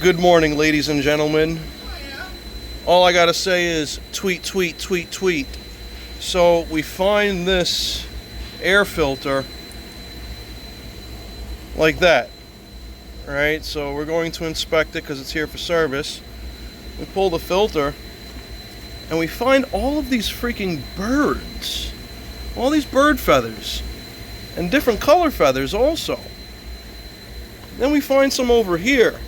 Good morning, ladies and gentlemen. All I gotta say is tweet, tweet, tweet, tweet. So we find this air filter like that. Alright, so we're going to inspect it because it's here for service. We pull the filter and we find all of these freaking birds. All these bird feathers. And different color feathers also. Then we find some over here.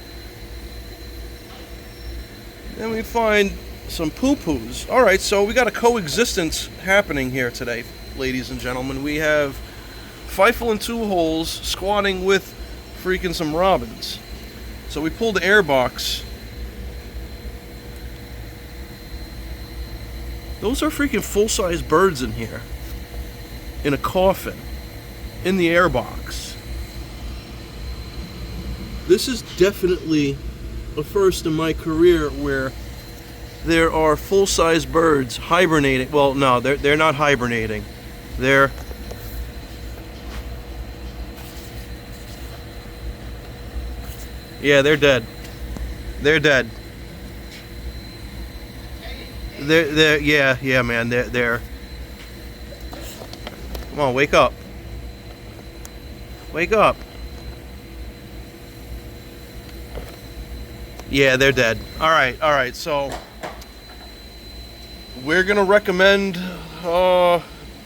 Then we find some poo-poos. Alright, so we got a coexistence happening here today, ladies and gentlemen. We have Feifel and Two Holes squatting with freaking some robins. So we pulled the airbox. Those are freaking full-size birds in here. In a coffin. In the airbox. This is definitely a first in my career where there are full-size birds hibernating. Well, no, they're not hibernating. They're dead. They're dead. Yeah, man. They're. Come on, wake up. Wake up. Yeah, they're dead. Alright, so we're gonna recommend the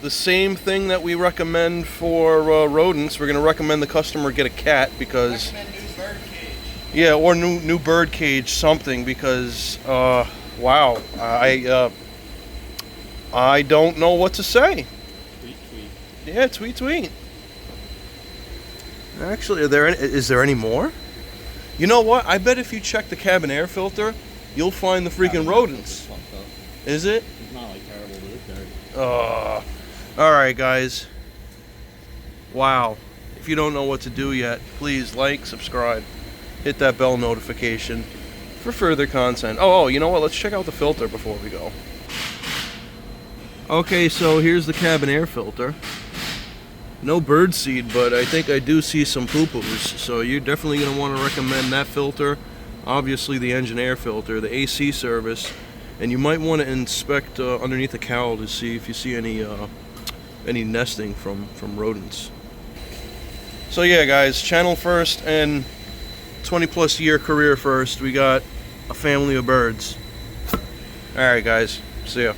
same thing that we recommend for rodents. We're gonna recommend the customer get a cat because new bird cage. Yeah, or new bird cage, something, because wow, I don't know what to say. Tweet. Yeah, tweet. Actually, is there any more? You know what? I bet if you check the cabin air filter, you'll find the freaking rodents. Is it? It's not like terrible, but it's dirty. Alright, guys. Wow. If you don't know what to do yet, please like, subscribe, hit that bell notification for further content. Oh, you know what? Let's check out the filter before we go. Okay, so here's the cabin air filter. No bird seed, but I think I do see some poo-poos. So you're definitely going to want to recommend that filter. Obviously the engine air filter, the AC service. And you might want to inspect underneath the cowl to see if you see any nesting from rodents. So yeah, guys, channel first and 20+ year career first. We got a family of birds. Alright, guys. See ya.